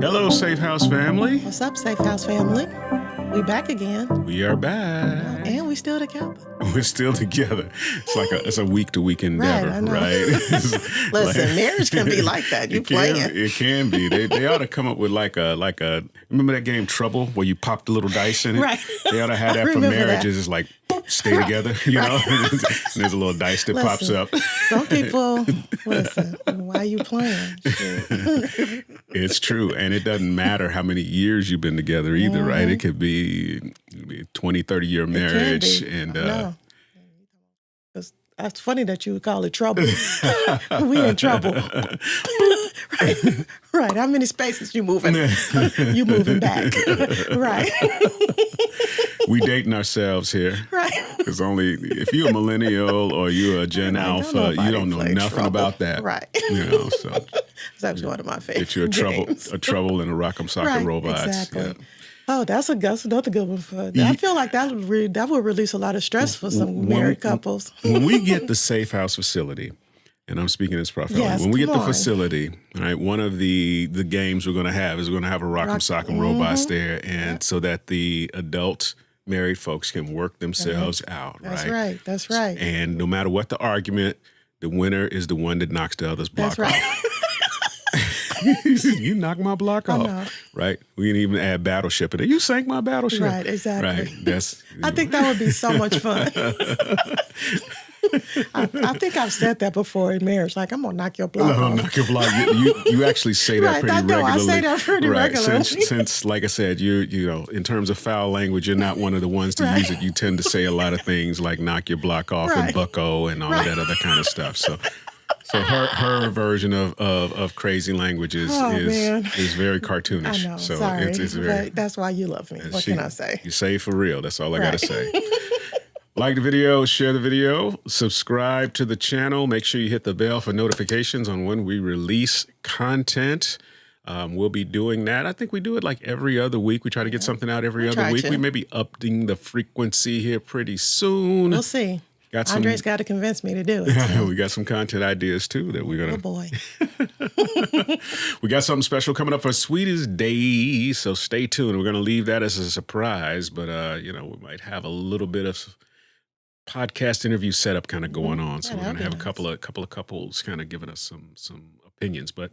Hello, Safehouse family. What's up, Safehouse family? We back again. We are back. And we still together. We're still together. It's a week-to-week endeavor, Right, I know. right? Listen, marriage can be like that. You playing. It can be. They ought to come up with like a remember that game Trouble where you pop the little dice in it? Right. They ought to have that for marriages. It's like stay together, know? And there's a little dice that pops up. Some people, listen, why you playing? It's true. And it doesn't matter how many years you've been together either, right? It could be a 20, 30-year marriage. And that's funny that you would call it trouble. We in trouble. Right. How many spaces you moving? You moving back. Right. We dating ourselves here. Right. Because only if you're a millennial or you're a Gen Alpha, you don't know nothing about that. Right. So that's one of my favorite get you a trouble and a rock'em sock'em robots. Exactly. Yeah. Oh, that's another good one. I feel like that would release a lot of stress for some married couples. When we get the Safehouse facility, and I'm speaking as prophetic, when we get the facility, all right, one of the games we're going to have is we're going to have a rock'em sock'em robots there, and so that the adult married folks can work themselves out. That's right. And no matter what the argument, the winner is the one that knocks the other's block off. You knocked my block off, right? We can even add battleship in it. You sank my battleship. Right, exactly. Right. I think that would be so much fun. I think I've said that before in marriage. Like, I'm going to knock your block off. Knock your block. You actually say that pretty regularly. I say that pretty regularly. Since, like I said, you in terms of foul language, you're not one of the ones to use it. You tend to say a lot of things like knock your block off and bucko and all of that other kind of stuff. So her version of crazy language is very cartoonish. I know, so sorry, it's very. But that's why you love me. What can I say? You say for real. That's all I got to say. Like the video, share the video, subscribe to the channel. Make sure you hit the bell for notifications on when we release content. We'll be doing that. I think we do it like every other week. We try to get something out every other week. We may be upping the frequency here pretty soon. We'll see. Andre's got to convince me to do it. So. We got some content ideas too that we're gonna. Oh boy. We got something special coming up for Sweetest Day, so stay tuned. We're gonna leave that as a surprise, but we might have a little bit of podcast interview setup kind of going on. So we're gonna have a couple of couples kind of giving us some opinions, but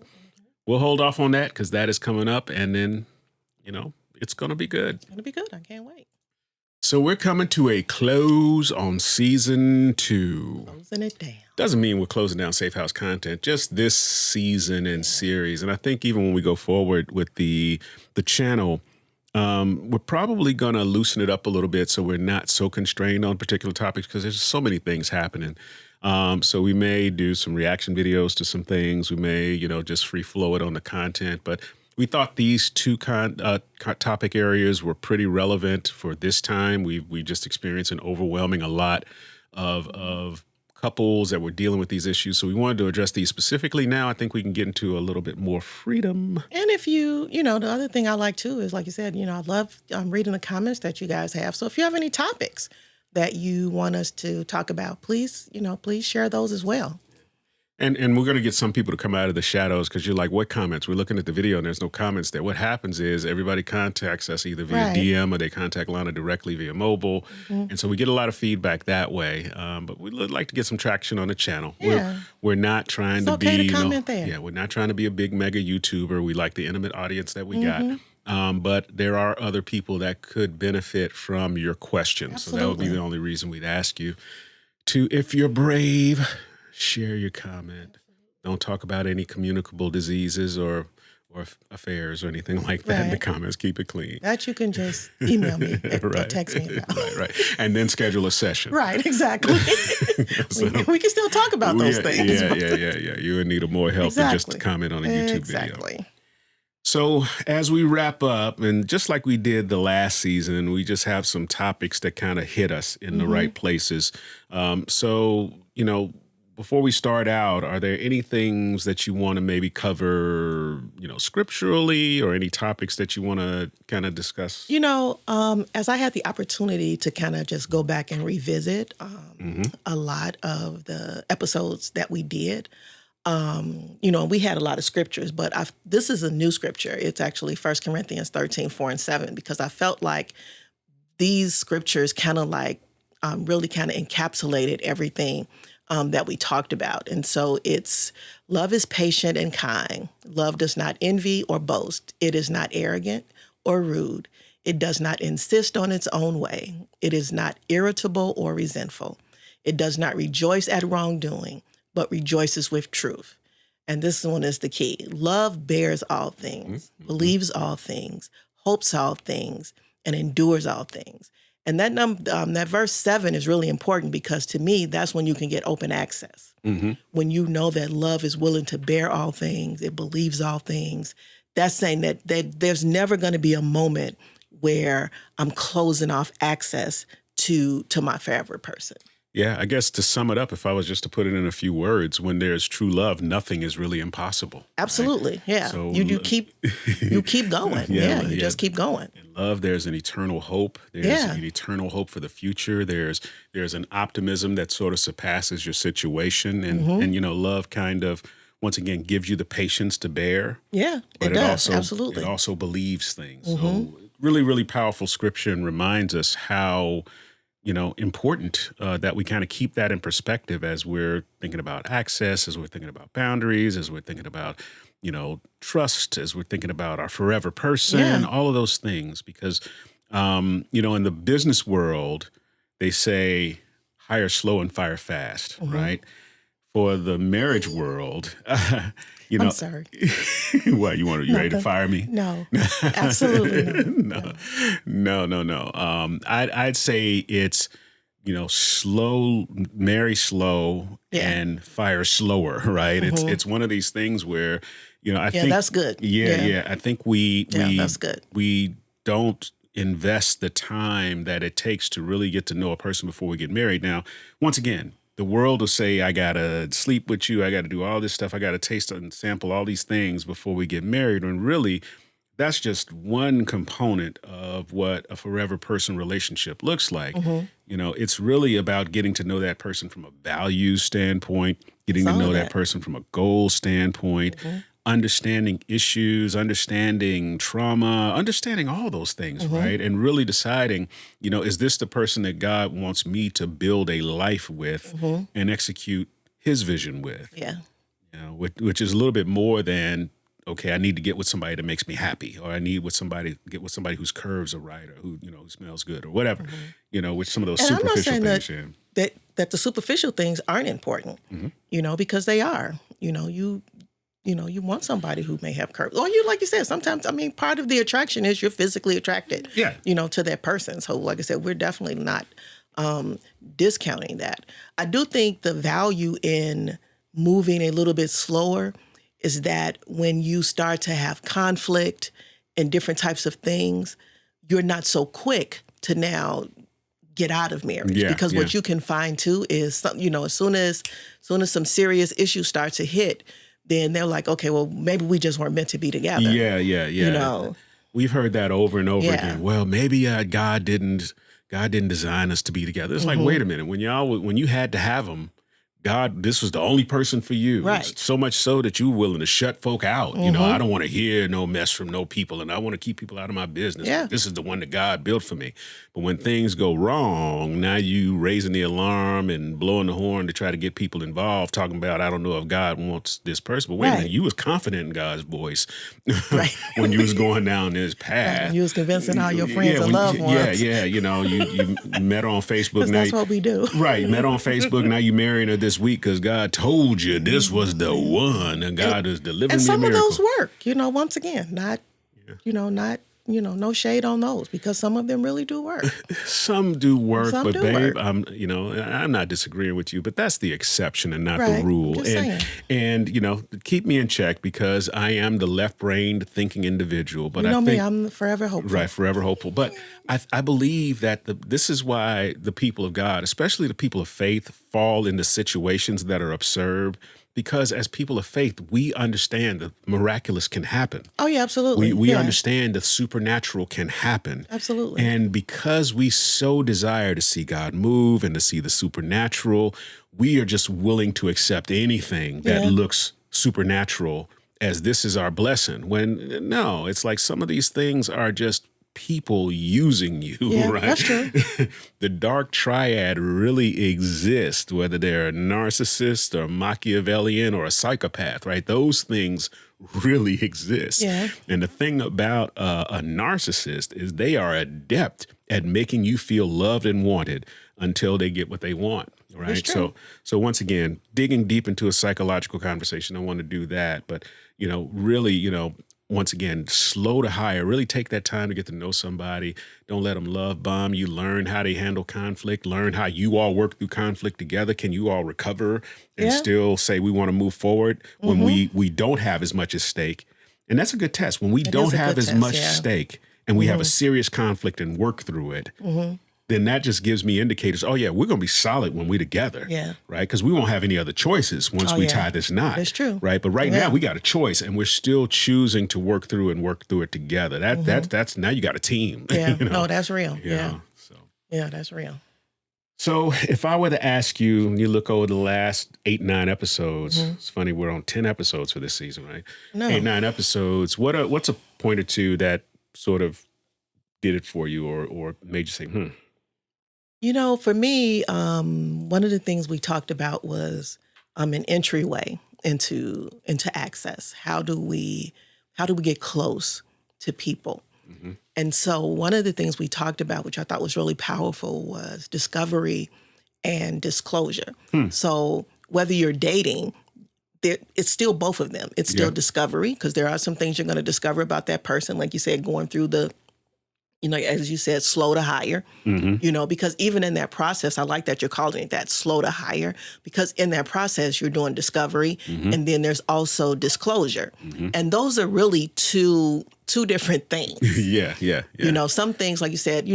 we'll hold off on that because that is coming up, and then it's gonna be good. It's gonna be good. I can't wait. So we're coming to a close on season 2. Closing it down. Doesn't mean we're closing down Safehouse content, just this season and series. And I think even when we go forward with the channel, we're probably going to loosen it up a little bit so we're not so constrained on particular topics because there's so many things happening. So we may do some reaction videos to some things. We may, just free flow it on the content, but we thought these two topic areas were pretty relevant for this time. We just experienced a lot of couples that were dealing with these issues. So we wanted to address these specifically. Now I think we can get into a little bit more freedom. And if the other thing I like too is, like you said, I love reading the comments that you guys have. So if you have any topics that you want us to talk about, please share those as well. And we're going to get some people to come out of the shadows because you're like, what comments? We're looking at the video and there's no comments there. What happens is everybody contacts us either via DM or they contact Lana directly via mobile. Mm-hmm. And so we get a lot of feedback that way. But we'd like to get some traction on the channel. Yeah. We're not trying to be, to comment there. Yeah, we're not trying to be a big mega YouTuber. We like the intimate audience that we got. But there are other people that could benefit from your questions. Absolutely. So that would be the only reason we'd ask you to, if you're brave, share your comment. Don't talk about any communicable diseases or affairs or anything like that in the comments. Keep it clean. That you can just email me or text me about. Right. And then schedule a session. Right, exactly. We can still talk about those things. Yeah. You would need more help than just to comment on a YouTube video. So as we wrap up, and just like we did the last season, we just have some topics that kind of hit us in the right places. before we start out, are there any things that you want to maybe cover, scripturally, or any topics that you want to kind of discuss? As I had the opportunity to kind of just go back and revisit a lot of the episodes that we did, we had a lot of scriptures, but this is a new scripture. It's actually 1 Corinthians 13, 4 and 7, because I felt like these scriptures kind of like really kind of encapsulated everything that we talked about. And so it's love is patient and kind. Love does not envy or boast. It is not arrogant or rude. It does not insist on its own way. It is not irritable or resentful. It does not rejoice at wrongdoing, but rejoices with truth. And this one is the key. Love bears all things, believes all things, hopes all things, and endures all things. And that verse 7 is really important, because to me, that's when you can get open access. When you know that love is willing to bear all things, it believes all things. That's saying that there's never going to be a moment where I'm closing off access to my favorite person. Yeah, I guess to sum it up, if I was just to put it in a few words, when there's true love, nothing is really impossible. Absolutely, right? Yeah. So, you keep going. You just keep going. In love, there's an eternal hope. There's an eternal hope for the future. There's an optimism that sort of surpasses your situation, and love kind of, once again, gives you the patience to bear. Yeah, but it does. Absolutely. It also believes things. So really, really powerful scripture, and reminds us how important that we kind of keep that in perspective as we're thinking about access, as we're thinking about boundaries, as we're thinking about, trust, as we're thinking about our forever person, all of those things. Because, in the business world, they say hire slow and fire fast, right? For the marriage world, I'm sorry. What, you ready to fire me? No, absolutely not. No. I'd say it's, marry slow and fire slower, right? It's one of these things where, I think that's good. I think that's good. We don't invest the time that it takes to really get to know a person before we get married. Now, once again, the world will say, I got to sleep with you. I got to do all this stuff. I got to taste and sample all these things before we get married. And really, that's just one component of what a forever person relationship looks like. It's really about getting to know that person from a values standpoint, getting to know that person from a goal standpoint, understanding issues, understanding trauma, understanding all those things, right? And really deciding, is this the person that God wants me to build a life with and execute his vision with? Yeah. Which is a little bit more than, okay, I need to get with somebody that makes me happy, or I need get with somebody whose curves are right, or who smells good, or whatever, with some of those superficial things. I'm not saying that the superficial things aren't important, because they are. You want somebody who may have curves. Or like you said, sometimes, part of the attraction is you're physically attracted, to that person. So like I said, we're definitely not discounting that. I do think the value in moving a little bit slower is that when you start to have conflict and different types of things, you're not so quick to now get out of marriage. Because what you can find too is, as soon as some serious issues start to hit, then they're like, okay, well, maybe we just weren't meant to be together. Yeah. We've heard that over and over again. Well, maybe God didn't design us to be together. It's like, wait a minute, when you had to have them, God, this was the only person for you. Right. So much so that you were willing to shut folk out. I don't want to hear no mess from no people, and I want to keep people out of my business. Yeah. This is the one that God built for me. But when things go wrong, now you raising the alarm and blowing the horn to try to get people involved, talking about, I don't know if God wants this person. But wait a minute, you was confident in God's voice when you was going down this path. Right. You was convincing all your friends and loved ones. You met her on Facebook. That's what we do. Right, met on Facebook. Now you marrying her this week because God told you this was the one, and God is delivering me a miracle. And some of those work, once again, not no shade on those because some of them really do work. Some do work, Some but do babe, work. I'm not disagreeing with you, but that's the exception and not the Right. I'm rule. just saying. And keep me in check because I am the left-brained thinking individual. But You know I me, think I'm forever hopeful. right, forever hopeful. But I believe that this is why the people of God, especially the people of faith, fall into situations that are absurd. Because as people of faith, we understand that miraculous can happen. Oh, yeah, absolutely. We Yeah, understand the supernatural can happen. absolutely. And because we so desire to see God move and to see the supernatural, we are just willing to accept anything that Yeah. looks supernatural as this is our blessing. When no, it's like some of these things are just people using you, Yeah, right? that's true. The dark triad really exists, whether they're a narcissist or Machiavellian or a psychopath, right? Those things really exist. Yeah. And the thing about a narcissist is they are adept at making you feel loved and wanted until they get what they want, right? true. So once again, digging deep into a psychological conversation, I want to do that, but really, once again, slow to hire. Really take that time to get to know somebody. Don't let them love bomb you. Learn how they handle conflict. Learn how you all work through conflict together. Can you all recover and Yeah. still say we want to move forward when we don't have as much at stake? And that's a good test. When we don't is a have good as test, much yeah. stake and we have a serious conflict and work through it, then that just gives me indicators. Oh yeah, we're going to be solid when we're together. Yeah. Right. Because we won't have any other choices once we yeah. tie this knot. That's true. Right. But right Yeah. now we got a choice and we're still choosing to work through it together. That's now you got a team. Yeah, no, that's real. Yeah. So. Yeah, that's real. So if I were to ask you, and you look over the last 8, 9 episodes, it's funny, we're on 10 episodes for this season, right? No. 8, 9 episodes. What's a point or two that sort of did it for you or made you say, For me, one of the things we talked about was an entryway into access. How do we get close to people? Mm-hmm. And so one of the things we talked about, which I thought was really powerful, was discovery and disclosure. So whether you're dating, it's still both of them. It's still Yeah. discovery because there are some things you're going to discover about that person, like you said, going through the as you said, slow to hire, because even in that process, I like that you're calling it that, slow to hire, because in that process, you're doing discovery and then there's also disclosure. And those are really two different things. yeah. Some things, like you said,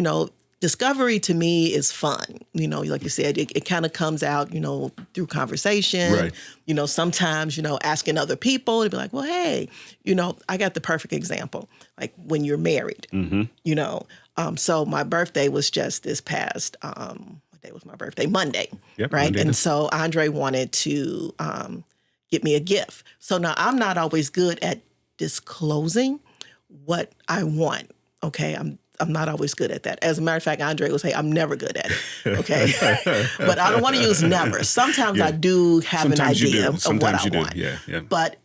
discovery to me is fun. Like you said, it kind of comes out, through conversation. Right. Sometimes, asking other people to be like, well, hey, I got the perfect example. Like when you're married, so my birthday was just this past, what day was my birthday? Monday, Yep, right? Monday. And so Andre wanted to get me a gift. So now I'm not always good at disclosing what I want. Okay, I'm not always good at that. As a matter of fact, Andre will say, I'm never good at it. Okay. But I don't want to use never. Sometimes I do have Sometimes an you idea do. of Sometimes what you I do. want. Yeah. But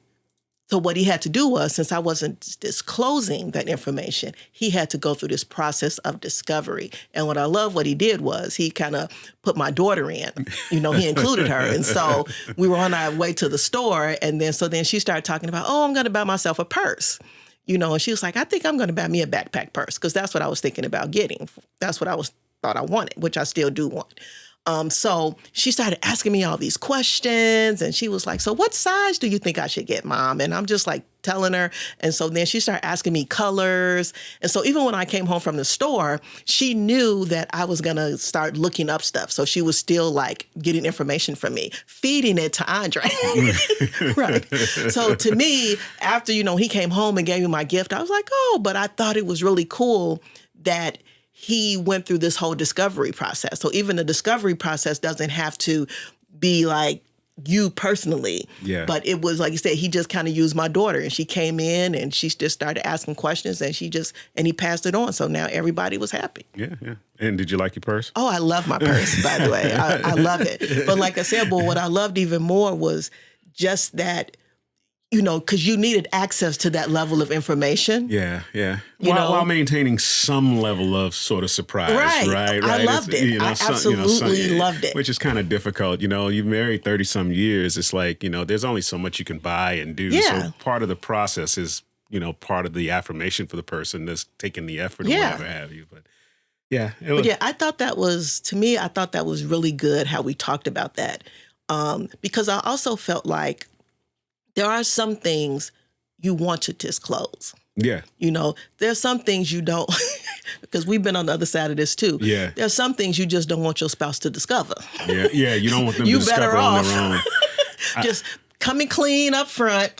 so what he had to do was, since I wasn't disclosing that information, he had to go through this process of discovery. And what I love what he did was he kind of put my daughter in, he included her. And so we were on our way to the store. And then she started talking about, I'm going to buy myself a purse. And she was like, I think I'm going to buy me a backpack purse because that's what I was thinking about getting. That's what thought I wanted, which I still do want. So she started asking me all these questions and she was like, so what size do you think I should get, Mom? And I'm just like telling her. And so then she started asking me colors. And so even when I came home from the store, she knew that I was going to start looking up stuff. So she was still like getting information from me, feeding it to Andre. Right. So to me, after, he came home and gave me my gift, I was like, but I thought it was really cool that he went through this whole discovery process. So even the discovery process doesn't have to be like you personally. Yeah. But it was, like you said, he just kind of used my daughter and she came in and she just started asking questions and he passed it on. So now everybody was happy. Yeah. And did you like your purse? Oh, I love my purse, by the way. I love it. But like I said, what I loved even more was just that, because you needed access to that level of information. Yeah. While maintaining some level of sort of surprise, right? I loved it. I absolutely loved it. Which is kind of difficult. You've married 30-some years. It's like, there's only so much you can buy and do. Yeah. So part of the process is part of the affirmation for the person that's taking the effort or Yeah. whatever have you. But yeah, But yeah, I thought that was really good how we talked about that. Because I also felt like there are some things you want to disclose. yeah, There's some things you don't, because we've been on the other side of this too. yeah, There's some things you just don't want your spouse to discover. yeah. You don't want them to You discover better on off. their own. Just coming clean up front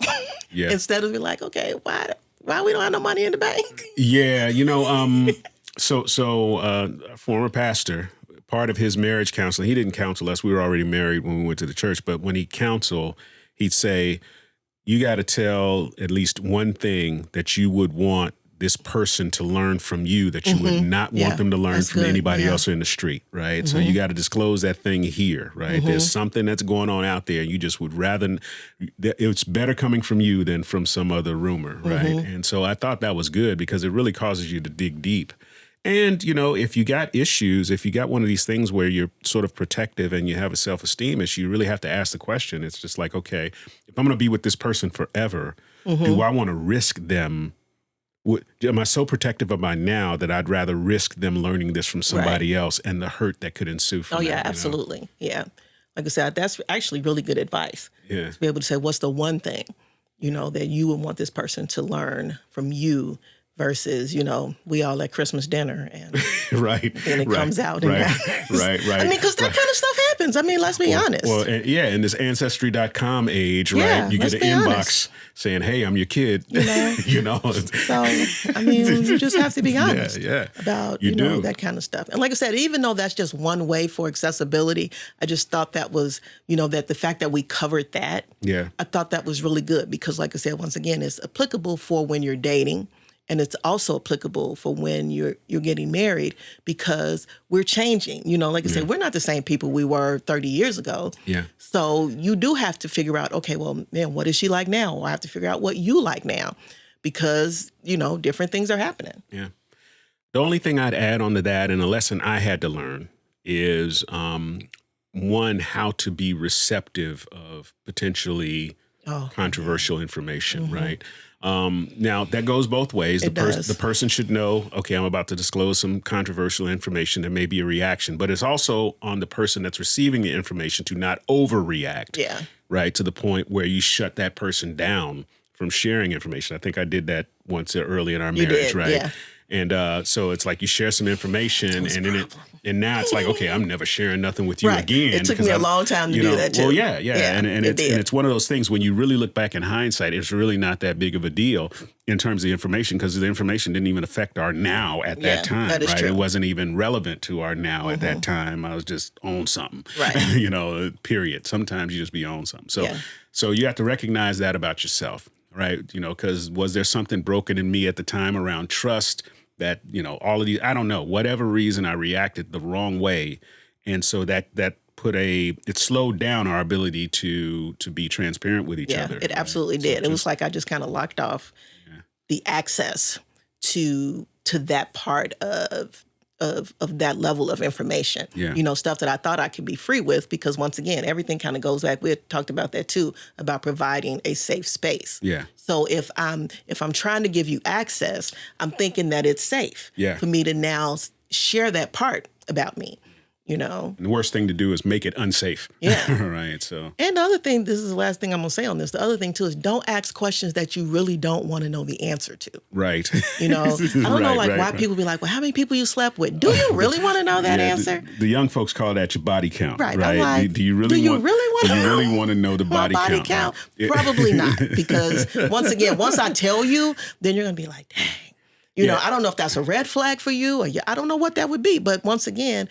Yeah. instead of be like, okay, why we don't have no money in the bank? Yeah, a former pastor, part of his marriage counseling, he didn't counsel us. We were already married when we went to the church. But when he counseled, he'd say, you got to tell at least one thing that you would want this person to learn from you that you would not want them to learn that's from good. anybody Yeah. else in the street, right? So you got to disclose that thing here, right? There's something that's going on out there. You just would rather, it's better coming from you than from some other rumor, right? And so I thought that was good because it really causes you to dig deep. And, if you got issues, if you got one of these things where you're sort of protective and you have a self-esteem issue, you really have to ask the question. It's just like, okay, if I'm going to be with this person forever, do I want to risk them? Am I so protective of my now that I'd rather risk them learning this from somebody else and the hurt that could ensue from Oh, yeah, that, absolutely. Yeah. Like I said, that's actually really good advice. Yeah. To be able to say, what's the one thing, that you would want this person to learn from you versus, we all at Christmas dinner and Right. then it comes out. And Right. I mean, because that kind of stuff happens. I mean, let's be honest. Well, in this Ancestry.com age, Yeah, right? You get let's an be inbox honest. saying, hey, I'm your kid. So, I mean, you just have to be honest Yeah. about, You do. that kind of stuff. And like I said, even though that's just one way for accessibility, I just thought that was, that the fact that we covered that, Yeah. I thought that was really good because like I said, once again, it's applicable for when you're dating. And it's also applicable for when you're getting married because we're changing. Like I said, we're not the same people we were 30 years ago. Yeah. So you do have to figure out, okay, well, man, what is she like now? Or I have to figure out what you like now because, different things are happening. Yeah. The only thing I'd add on to that, and a lesson I had to learn, is one, how to be receptive of potentially controversial information, right? Now, that goes both ways. The person should know, okay, I'm about to disclose some controversial information. There may be a reaction, but it's also on the person that's receiving the information to not overreact, right, to the point where you shut that person down from sharing information. I think I did that once early in our marriage, right? Yeah. And so it's like you share some information and now it's like, okay, I'm never sharing nothing with you Right. again. It took me a long time to do that too. Well, yeah. And did. it's one of those things when you really look back in hindsight, it's really not that big of a deal in terms of the information because the information didn't even affect our now at that time, that is right? true. It wasn't even relevant to our now at that time. I was just on something, Right. Period. Sometimes you just be on something. So you have to recognize that about yourself, right? Because was there something broken in me at the time around trust? That, all of these, I don't know, whatever reason I reacted the wrong way. And so that it slowed down our ability to be transparent with each other. Yeah, it absolutely did. It was like I just kind of locked off the access to that part of that level of information. Yeah. Stuff that I thought I could be free with because once again, everything kind of goes back. We had talked about that too, about providing a safe space. Yeah. So if I'm trying to give you access, I'm thinking that it's safe for me to now share that part about me. And the worst thing to do is make it unsafe. Yeah. Right. So. And the other thing, this is the last thing I'm going to say on this. The other thing too is don't ask questions that you really don't want to know the answer to. Right. I don't know why people be like, well, how many people you slept with? Do you really want to know that answer? The young folks call that your body count. Right. Right. I'm like, do you really want to know the body count? count? Probably not. Because once I tell you, then you're going to be like, dang. I don't know if that's a red flag for you or I don't know what that would be. But once again,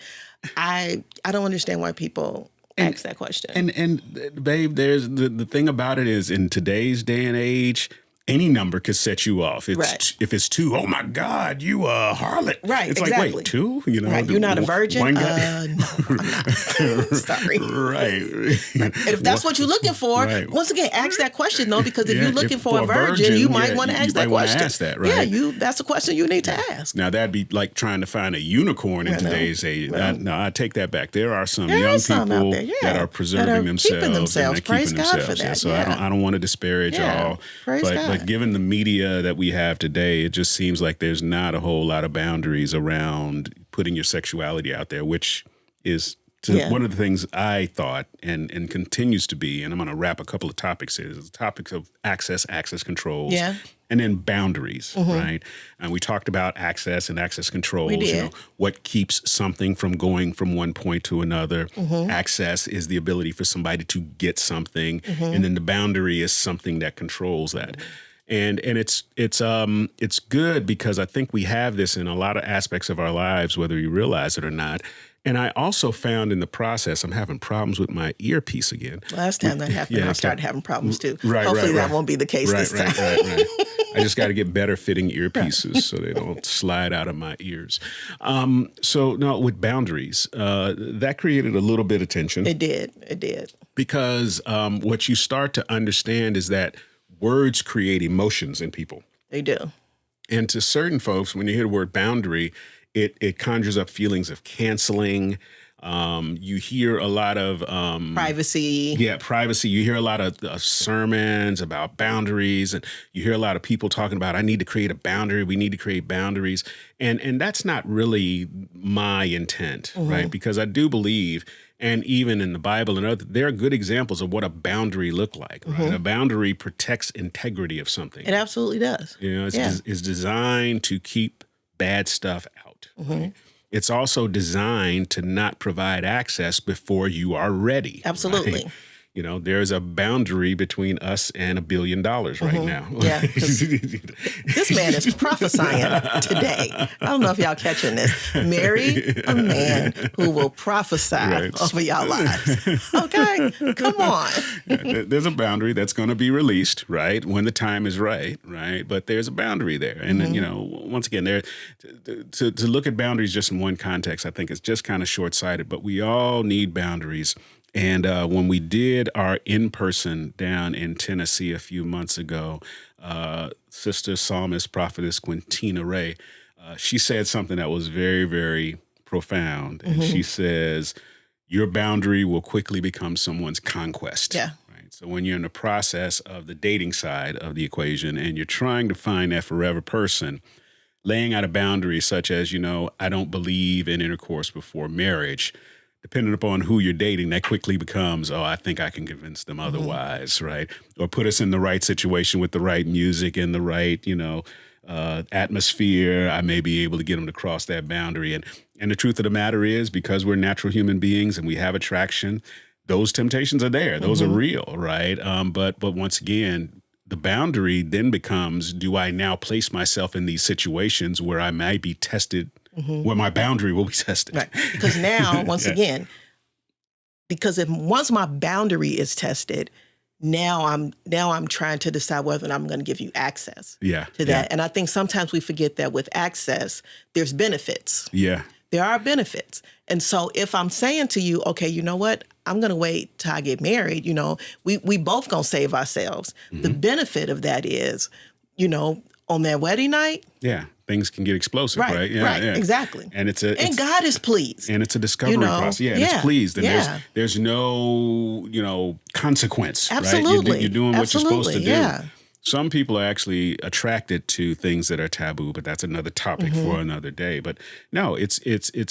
I don't understand why people ask that question. And babe, there's the thing about it is in today's day and age, any number could set you off. If it's 2, oh my God, you a harlot. Right, it's exactly. like, wait, 2? Right, you're not a virgin? One guy? No, I'm not. Sorry. Right. And if that's what you're looking for, once again, ask that question though, because if you're looking for a virgin, you might want to ask that question. Ask that, right? Yeah, that's a question you need to ask. Now that'd be like trying to find a unicorn in today's age. I take that back. There are some young people that are preserving themselves, keeping themselves. and keeping Praise God themselves. for that. So I don't want to disparage all. Praise God. But like given the media that we have today, it just seems like there's not a whole lot of boundaries around putting your sexuality out there, which is one of the things I thought and continues to be, and I'm going to wrap a couple of topics here. There's the topics of access controls, and then boundaries, right? And we talked about access and access controls, We did. you know, what keeps something from going from one point to another. Access is the ability for somebody to get something, and then the boundary is something that controls that. And it's good because I think we have this in a lot of aspects of our lives, whether you realize it or not. And I also found in the process, I'm having problems with my earpiece again. Last time that happened, I started having problems too. Right, Hopefully right. that won't be the case this time. Right. I just got to get better fitting earpieces so they don't slide out of my ears. So no, with boundaries, that created a little bit of tension. It did. Because what you start to understand is that words create emotions in people. They do. And to certain folks, when you hear the word boundary, it conjures up feelings of canceling. You hear a lot of privacy. Yeah, privacy. You hear a lot of sermons about boundaries, and you hear a lot of people talking about, I need to create a boundary. We need to create boundaries. And that's not really my intent, right? Because I do believe, and even in the Bible and other, there are good examples of what a boundary look like, right? A boundary protects integrity of something. It absolutely does. You know, it's designed to keep bad stuff out. Right? It's also designed to not provide access before you are ready. Absolutely. Right? You know, there's a boundary between us and $1 billion right now. Yeah. This man is prophesying today. I don't know if y'all catching this. Marry a man who will prophesy over y'all lives. Okay? Come on. There's a boundary that's going to be released, right, when the time is right, right? But there's a boundary there. And, you know, once again, to look at boundaries just in one context, I think it's just kind of short-sighted. But we all need boundaries. And when we did our in-person down in Tennessee a few months ago, Sister Psalmist Prophetess Quintina Ray, she said something that was very, very profound. And she says, your boundary will quickly become someone's conquest. Yeah. Right? So when you're in the process of the dating side of the equation and you're trying to find that forever person, laying out a boundary such as, you know, I don't believe in intercourse before marriage, depending upon who you're dating, that quickly becomes, oh, I think I can convince them otherwise, right? Or put us in the right situation with the right music and the right, you know, atmosphere. I may be able to get them to cross that boundary. And the truth of the matter is, because we're natural human beings and we have attraction, those temptations are there. Those are real, right? But once again, the boundary then becomes, do I now place myself in these situations where I might be tested, where my boundary will be tested? Right. Because now, once again, because once my boundary is tested, now I'm trying to decide whether or not I'm going to give you access to that. Yeah. And I think sometimes we forget that with access, there's benefits. Yeah. There are benefits. And so if I'm saying to you, okay, you know what? I'm going to wait till I get married. You know, we both going to save ourselves. The benefit of that is, you know, on that wedding night. Yeah. Things can get explosive, right? Yeah, exactly. And and God is pleased. And it's a discovery process. Yeah, and it's pleased. And there's no, you know, consequence. Absolutely. Right? You're doing what you're supposed to do. Yeah. Some people are actually attracted to things that are taboo, but that's another topic for another day. But no, it's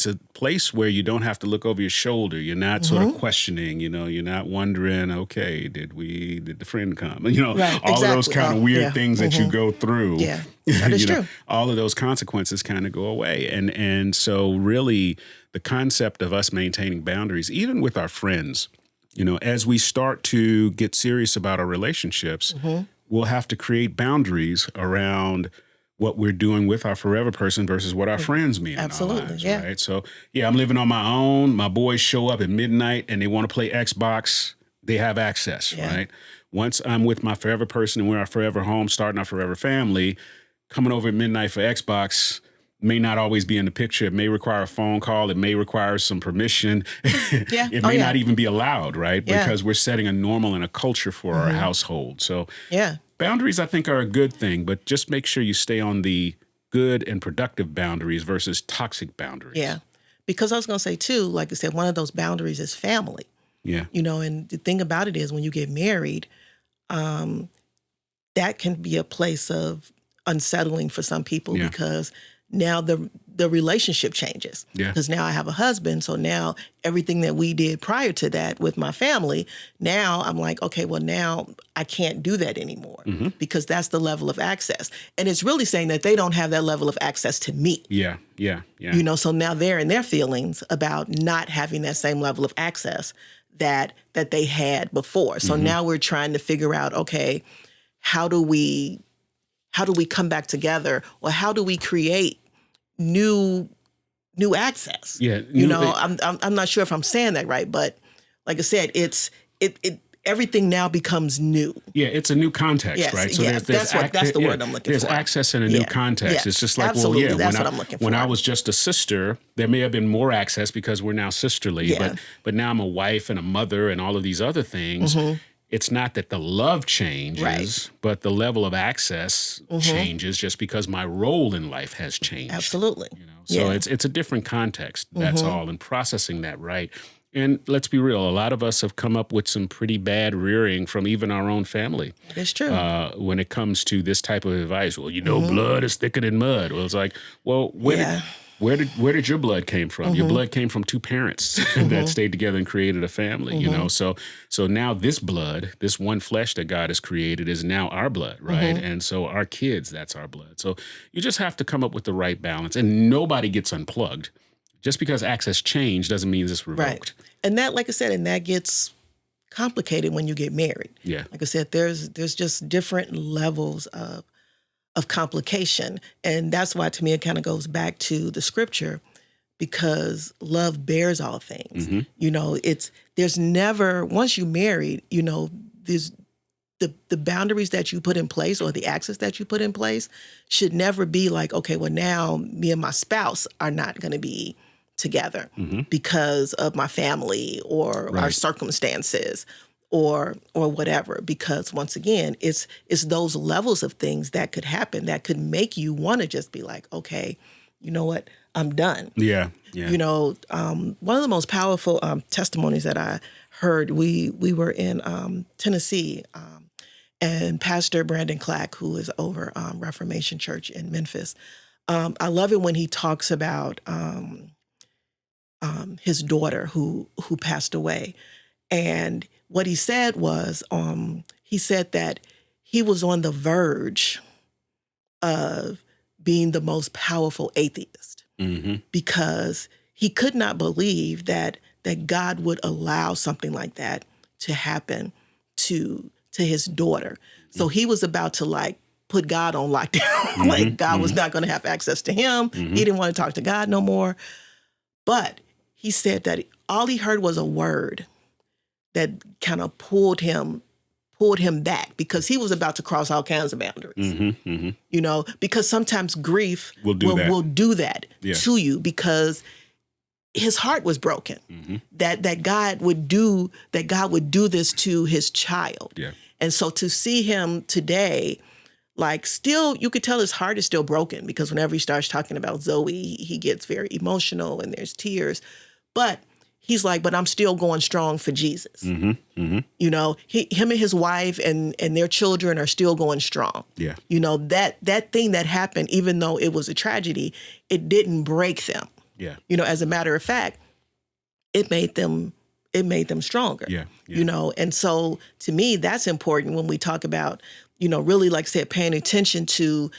a place where you don't have to look over your shoulder. You're not sort of questioning, you know, you're not wondering, okay, did the friend come? You know, all of those kind of weird things that you go through. Yeah, that is true. All of those consequences kind of go away. And so really the concept of us maintaining boundaries, even with our friends, you know, as we start to get serious about our relationships, we'll have to create boundaries around what we're doing with our forever person versus what our friends mean in our lives, right? So, yeah, I'm living on my own. My boys show up at midnight and they want to play Xbox. They have access, right? Once I'm with my forever person and we're our forever home, starting our forever family, coming over at midnight for Xbox may not always be in the picture. It may require a phone call. It may require some permission. It may not even be allowed, right? Because we're setting a normal and a culture for our household. So boundaries, I think, are a good thing, but just make sure you stay on the good and productive boundaries versus toxic boundaries. Yeah. Because I was going to say, too, like I said, one of those boundaries is family. Yeah. You know, and the thing about it is when you get married, that can be a place of unsettling for some people Yeah. because now the relationship changes. Yeah. Because now I have a husband, so now everything that we did prior to that with my family, now I'm like, okay, well now I can't do that anymore because that's the level of access. And it's really saying that they don't have that level of access to me. Yeah. Yeah. Yeah. You know, so now they're in their feelings about not having that same level of access that they had before. So now we're trying to figure out, okay, how do we come back together, or how do we create new access? Yeah, You know, I'm not sure if I'm saying that right, but like I said, it everything now becomes new. Yeah, it's a new context, Yes, right? So yes, that's the word I'm looking there's for. access in a new context. Yes, It's just like, absolutely, well, yeah, that's what I'm looking when for. I was just a sister, there may have been more access because we're now sisterly, Yeah. but now I'm a wife and a mother and all of these other things. It's not that the love changes, Right. but the level of access changes just because my role in life has changed. Absolutely. You know? So Yeah. it's a different context. That's all. And processing that right. And let's be real, a lot of us have come up with some pretty bad rearing from even our own family. It's true. When it comes to this type of advice. Well, you know, blood is thicker than mud. Well, it's like, well, where did your blood came from? Your blood came from two parents that stayed together and created a family, you know? So now this blood, this one flesh that God has created is now our blood, right? And so our kids, that's our blood. So you just have to come up with the right balance, and nobody gets unplugged. Just because access changed doesn't mean it's revoked. Right. And that, like I said, and that gets complicated when you get married. Yeah. Like I said, there's just different levels of complication. And that's why, to me, it kind of goes back to the scripture, because love bears all things. You know, there's never, once you married, you know, there's the boundaries that you put in place, or the access that you put in place, should never be like, okay, well, now me and my spouse are not going to be together because of my family or our circumstances or whatever. Because once again, it's those levels of things that could happen that could make you want to just be like, okay, you know what, I'm done. Yeah. Yeah. You know, one of the most powerful testimonies that I heard, we were in Tennessee, and Pastor Brandon Clack, who is over Reformation Church in Memphis, I love it when he talks about his daughter who passed away. And what he said was, he said that he was on the verge of being the most powerful atheist because he could not believe that God would allow something like that to happen to his daughter. So he was about to like put God on lockdown. Like God was not going to have access to him. He didn't want to talk to God no more. But he said that all he heard was a word that kind of pulled him back, because he was about to cross all kinds of boundaries. You know, because sometimes grief will do that to you, because his heart was broken. That God would do this to his child. Yeah. And so to see him today, like, still, you could tell his heart is still broken, because whenever he starts talking about Zoe, he gets very emotional and there's tears. But he's like, but I'm still going strong for Jesus. You know, him and his wife and their children are still going strong. Yeah. You know, that thing that happened, even though it was a tragedy, it didn't break them. Yeah. You know, as a matter of fact, it made them stronger. Yeah. You know, and so to me, that's important when we talk about, you know, really, like I said, paying attention to,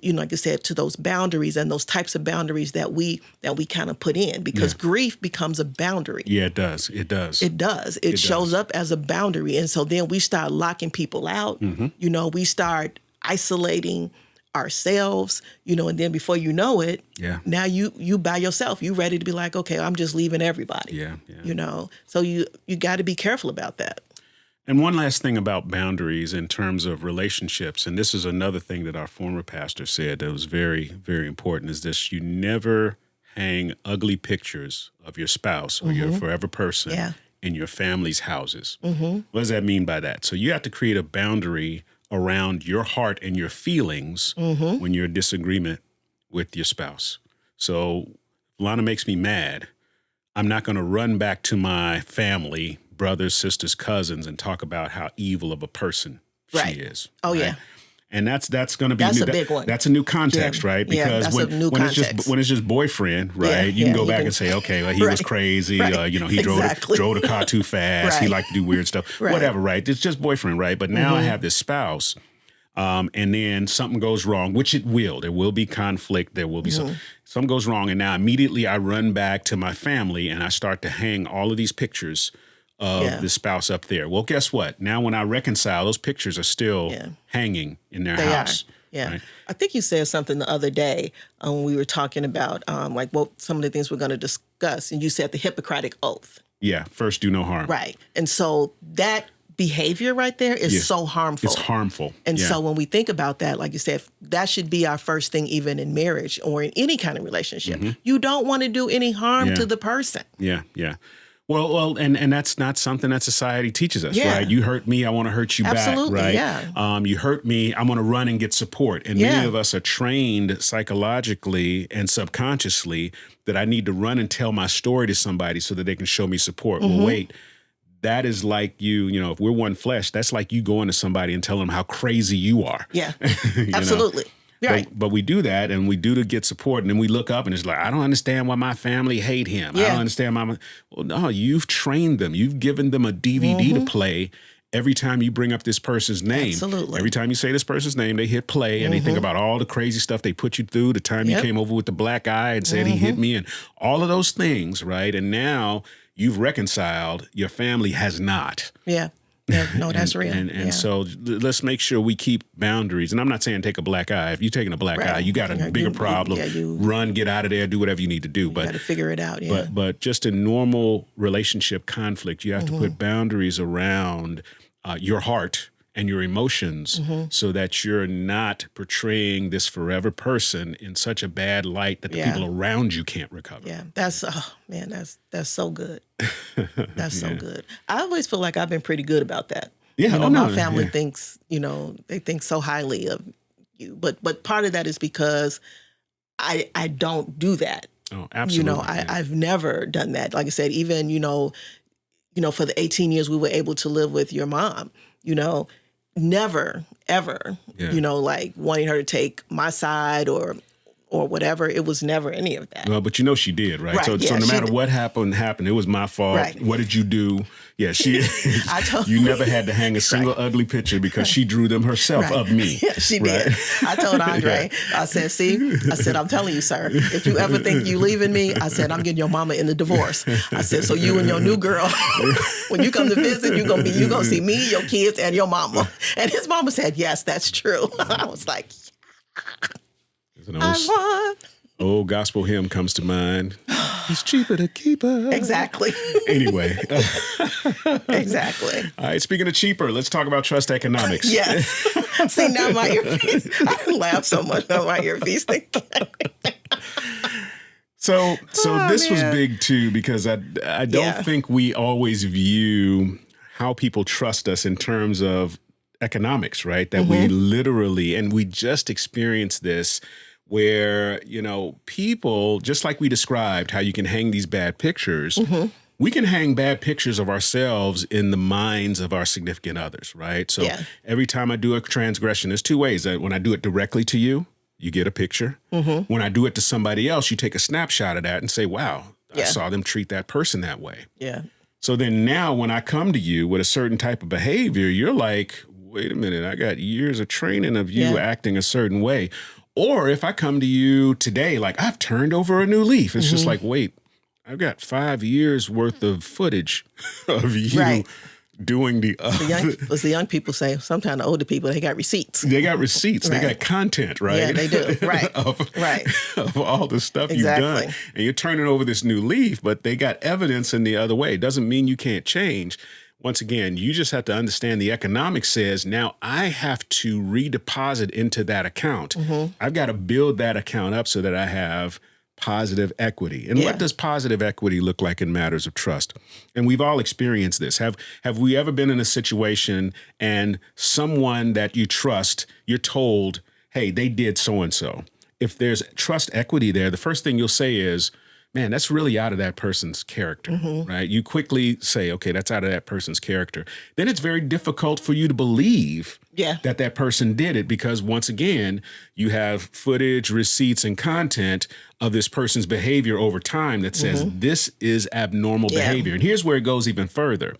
you know, like I said, to those boundaries and those types of boundaries that we kind of put in, because grief becomes a boundary. Yeah, it does. It does. It does. It shows up as a boundary. And so then we start locking people out. You know, we start isolating ourselves, you know, and then before you know it, now you by yourself, you ready to be like, okay, I'm just leaving everybody. Yeah. You know, so you got to be careful about that. And one last thing about boundaries in terms of relationships, and this is another thing that our former pastor said that was very, very important, is this: you never hang ugly pictures of your spouse or your forever person in your family's houses. What does that mean by that? So you have to create a boundary around your heart and your feelings when you're in disagreement with your spouse. So Lana makes me mad. I'm not going to run back to my family, brothers, sisters, cousins, and talk about how evil of a person Right. she is. Oh, right? yeah. And that's going to be That's new. a big one. That's a new context, Yeah. right? Yeah, Because that's a new context. When it's just boyfriend, right? You can go back and say, okay, well, he was Right. crazy. Right. He Exactly. drove the car too fast. He Right. liked to do weird stuff. Right. Whatever, right? It's just boyfriend, right? But now I have this spouse. And then something goes wrong, which it will. There will be conflict. There will be something goes wrong. And now immediately I run back to my family and I start to hang all of these pictures of the spouse up there. Well, guess what? Now when I reconcile, those pictures are still hanging in their house. Yeah. Right? I think you said something the other day when we were talking about like what some of the things we're going to discuss. And you said the Hippocratic Oath. Yeah. First, do no harm. Right. And so that behavior right there is so harmful. It's harmful. And so when we think about that, like you said, that should be our first thing, even in marriage or in any kind of relationship. You don't want to do any harm to the person. Yeah. Yeah. Well, and that's not something that society teaches us, Yeah. right? You hurt me, I want to hurt you Absolutely, back, right? yeah. You hurt me, I'm going to run and get support. And many of us are trained psychologically and subconsciously that I need to run and tell my story to somebody so that they can show me support. Well, wait. That is like if we're one flesh, that's like you going to somebody and telling them how crazy you are. Yeah, absolutely. Right. But we do that and we do to get support. And then we look up and it's like, I don't understand why my family hate him. I don't understand why well, no, you've trained them. You've given them a DVD to play every time you bring up this person's name. Absolutely. Every time you say this person's name, they hit play and they think about all the crazy stuff they put you through, the time you came over with the black eye and said he hit me and all of those things, right? And now you've reconciled, your family has not. Yeah. No, that's real. And so let's make sure we keep boundaries. And I'm not saying take a black eye. If you're taking a black eye, you got a bigger problem. Run, get out of there, do whatever you need to do. But got to figure it out. Yeah. But just in normal relationship conflict, you have to put boundaries around your heart and your emotions so that you're not portraying this forever person in such a bad light that the people around you can't recover. Yeah, that's so good. That's so good. I always feel like I've been pretty good about that. Yeah, my family thinks, they think so highly of you, but part of that is because I don't do that. Oh, absolutely. I've never done that. Like I said, even for the 18 years we were able to live with your mom, never, ever, like wanting her to take my side or whatever. It was never any of that. Well, but she did, right? So no matter what happened. It was my fault. Right. What did you do? Yeah, you never had to hang a single ugly picture because she drew them herself of me. Yeah, she did. I told Andre, I said, I'm telling you, sir, if you ever think you leaving me, I said, I'm getting your mama in the divorce. I said, so you and your new girl, when you come to visit, you're going to see me, your kids, and your mama. And his mama said, yes, that's true. I was like, old gospel hymn comes to mind. It's cheaper to keep her. Exactly. Anyway. Exactly. All right, speaking of cheaper, let's talk about trust economics. Yes. See, now my earpiece, I laugh so much on my earpiece. So this was big too, because I don't think we always view how people trust us in terms of economics, right? That we literally, and we just experienced this where, people, just like we described how you can hang these bad pictures, we can hang bad pictures of ourselves in the minds of our significant others, right? So every time I do a transgression, there's two ways. When I do it directly to you, you get a picture. When I do it to somebody else, you take a snapshot of that and say, wow, I saw them treat that person that way. Yeah. So then now when I come to you with a certain type of behavior, you're like, wait a minute, I got years of training of you acting a certain way. Or if I come to you today, like I've turned over a new leaf, it's just like, wait, I've got 5 years worth of footage of you doing the as the young people say, sometimes the older people, they got receipts. They got receipts. They got content, right? Yeah, they do. Right. of all the stuff you've done. And you're turning over this new leaf, but they got evidence in the other way. It doesn't mean you can't change. Once again, you just have to understand the economics says now I have to redeposit into that account. I've got to build that account up so that I have positive equity. And what does positive equity look like in matters of trust? And we've all experienced this. Have we ever been in a situation and someone that you trust, you're told, hey, they did so-and-so. If there's trust equity there, the first thing you'll say is, man, that's really out of that person's character, right? You quickly say, okay, that's out of that person's character. Then it's very difficult for you to believe Yeah. that person did it, because once again, you have footage, receipts, and content of this person's behavior over time that says this is abnormal behavior. And here's where it goes even further.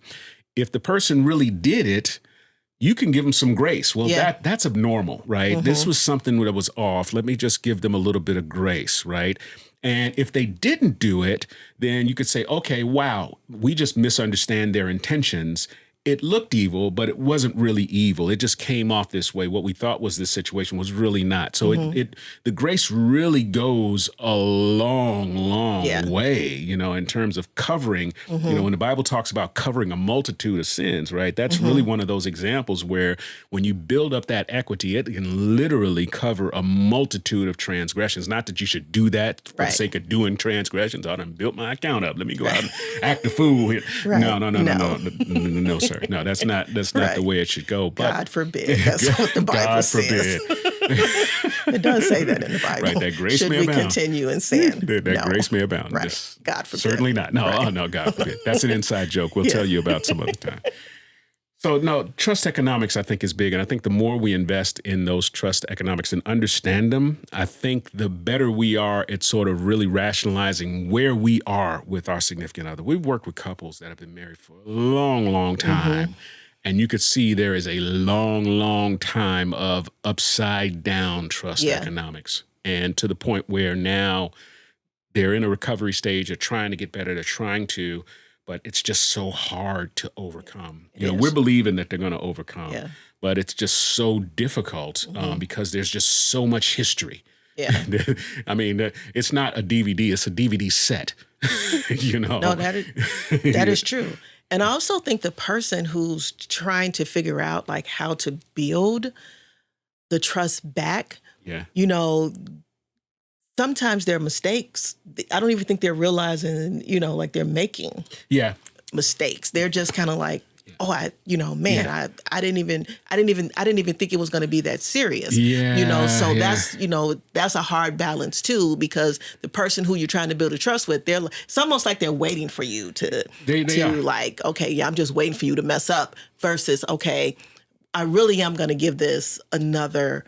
If the person really did it, you can give them some grace. Well, that's abnormal, right? This was something that was off. Let me just give them a little bit of grace, right? And if they didn't do it, then you could say, okay, wow, we just misunderstand their intentions. It looked evil, but it wasn't really evil. It just came off this way. What we thought was this situation was really not. So the grace really goes a long way, you know, in terms of covering, you know, when the Bible talks about covering a multitude of sins, right? That's really one of those examples where when you build up that equity, it can literally cover a multitude of transgressions. Not that you should do that for the sake of doing transgressions. I done built my account up. Let me go out and act a fool here. No, sir. No, that's not the way it should go. But God forbid. That's what the Bible God says. forbid. It does say that in the Bible. Right, that grace Should may we abound. continue in sin? That grace may abound. Right. Just God forbid. certainly not. No, Right. oh no, God forbid. That's an inside joke. We'll tell you about some other time. So no, trust economics I think is big. And I think the more we invest in those trust economics and understand them, I think the better we are at sort of really rationalizing where we are with our significant other. We've worked with couples that have been married for a long, long time. And you could see there is a long, long time of upside down trust economics. And to the point where now they're in a recovery stage, they're trying to get better, but it's just so hard to overcome. We're believing that they're going to overcome, but it's just so difficult because there's just so much history. Yeah. I mean, it's not a DVD, it's a DVD set, you know. No, that is true. And I also think the person who's trying to figure out like how to build the trust back, you know, sometimes their mistakes, I don't even think they're realizing, you know, like they're making mistakes. They're just kind of like, I didn't even think it was going to be that serious. You know, so that's a hard balance too, because the person who you're trying to build a trust with, it's almost like they're waiting for you to like, okay, I'm just waiting for you to mess up, versus, okay, I really am going to give this another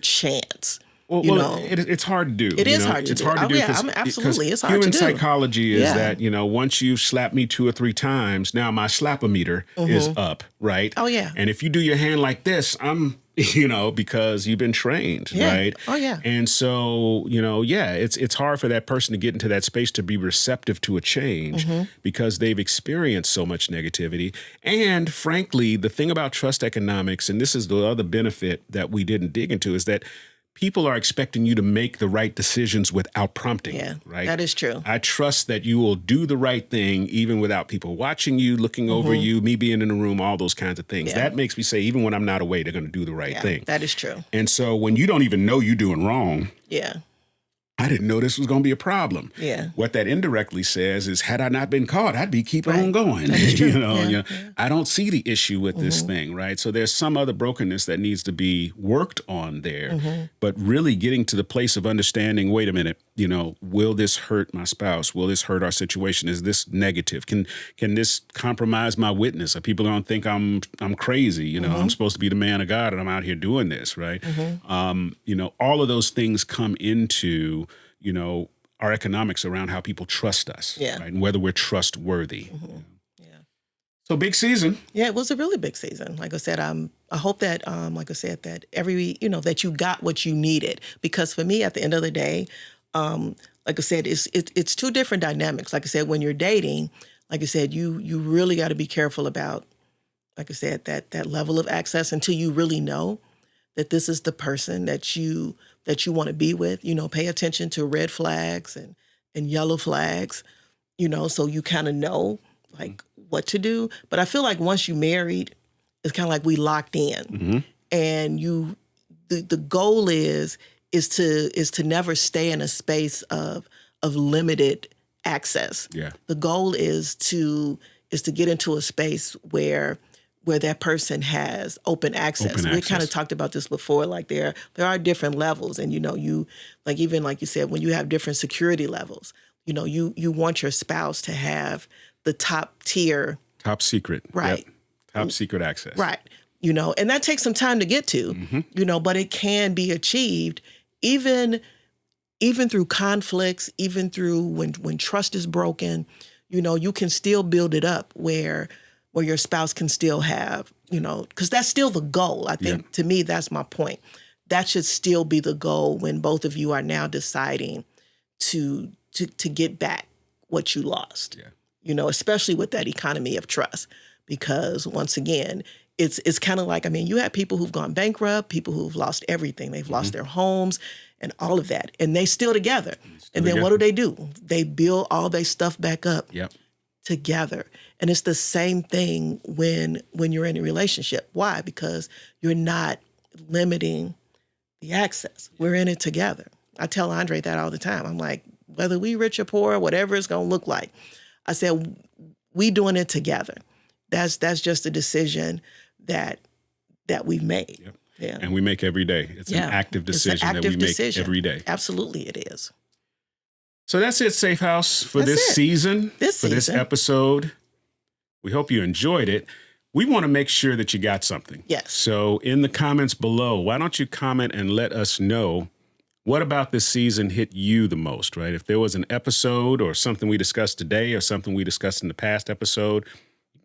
chance. Well, it's hard to do. It is hard to do. Absolutely, it's hard to do. Human psychology is that, you know, once you've slapped me 2 or 3 times, now my slap-o-meter is up, right? Oh, yeah. And if you do your hand like this, I'm, you know, because you've been trained, right? Oh, yeah. And so, you know, it's hard for that person to get into that space to be receptive to a change because they've experienced so much negativity. And frankly, the thing about trust economics, and this is the other benefit that we didn't dig into, is that people are expecting you to make the right decisions without prompting, right? That is true. I trust that you will do the right thing even without people watching you, looking over you, me being in the room, all those kinds of things. That makes me say, even when I'm not away, they're going to do the right thing. That is true. And so when you don't even know you're doing wrong, I didn't know this was going to be a problem. What that indirectly says is, had I not been caught, I'd be keeping on going. You know, I don't see the issue with this thing, right? So there's some other brokenness that needs to be worked on there. But really getting to the place of understanding, wait a minute, you know, will this hurt my spouse? Will this hurt our situation? Is this negative? Can this compromise my witness? Are people going to think I'm crazy? You know, I'm supposed to be the man of God and I'm out here doing this, right? You know, all of those things come into, you know, our economics around how people trust us, right? And whether we're trustworthy. So big season. Yeah, it was a really big season. Like I said, I hope that, that that you got what you needed. Because for me, at the end of the day, like I said, it's 2 different dynamics. Like I said, when you're dating, like I said, you really got to be careful about, like I said, that level of access until you really know that this is the person that you want to be with. You know, pay attention to red flags and yellow flags, you know, so you kind of know like what to do. But I feel like once you married, it's kind of like we locked in, and the goal is to never stay in a space of limited access. The goal is to get into a space where that person has open access. We kind of talked about this before. Like there are different levels, and you know, even like you said, when you have different security levels, You know, you want your spouse to have the top tier, top secret, right? Yep. Top secret access, right? You know, and that takes some time to get to. You know, but it can be achieved even through conflicts, even through when trust is broken. You know, you can still build it up where your spouse can still have, you know, because that's still the goal. I think to me, that's my point. That should still be the goal when both of you are now deciding to get back what you lost. Yeah. You know, especially with that economy of trust, because once again, it's kind of like, I mean, you have people who've gone bankrupt, people who've lost everything. They've lost their homes and all of that, and they still together. And then what do? They build all their stuff back up together. And it's the same thing when you're in a relationship. Why? Because you're not limiting the access. We're in it together. I tell Andre that all the time. I'm like, whether we rich or poor, whatever it's going to look like, I said, we doing it together. That's just a decision that we've made. Yep. Yeah. And we make every day. It's an active decision that we make every day. Absolutely it is. So that's it, Safehouse, for this season, for this episode. We hope you enjoyed it. We want to make sure that you got something. Yes. So in the comments below, why don't you comment and let us know what about this season hit you the most, right? If there was an episode or something we discussed today or something we discussed in the past episode,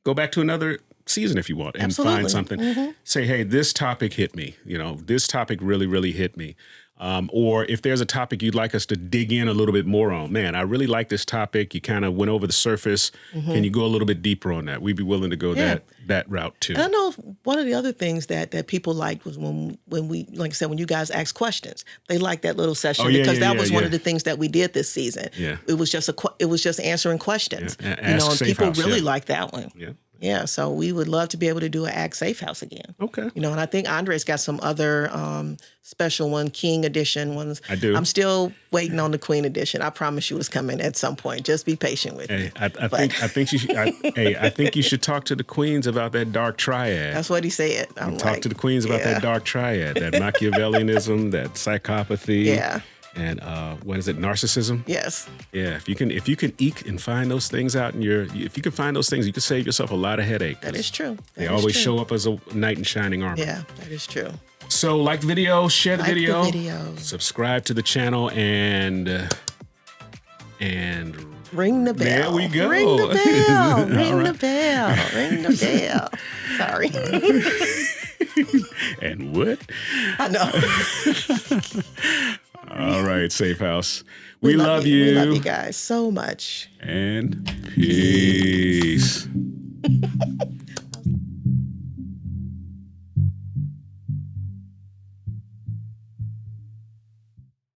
go back to another season if you want and find something. Say, hey, this topic hit me. You know, this topic really, really hit me. Or if there's a topic you'd like us to dig in a little bit more on, man, I really like this topic. You kind of went over the surface. Can you go a little bit deeper on that? We'd be willing to go that route too. And I know one of the other things that people liked was when we, like I said, when you guys asked questions, they liked that little session because that was one of the things that we did this season. Yeah. It was just answering questions. Yeah. You know, and people really liked that one. Yeah. Yeah, so we would love to be able to do an Ask Safehouse again. Okay. You know, and I think Andre's got some other special one, King Edition ones. I do. I'm still waiting on the Queen Edition. I promise you it's coming at some point. Just be patient with me. I think you should. I think you should talk to the queens about that dark triad. That's what he said. Talk to the queens about that dark triad, that Machiavellianism, that psychopathy. Yeah. And what is it? Narcissism? Yes. Yeah. If you can eke and find those things out if you can find those things, you can save yourself a lot of headache. That is true. They always show up as a knight in shining armor. Yeah, that is true. So like the video, share the video, subscribe to the channel, and ring the bell. There we go. Ring the bell. Ring the bell. Ring the bell. Sorry. And what? I know. All right, Safehouse. We love you. We love you guys so much. And peace.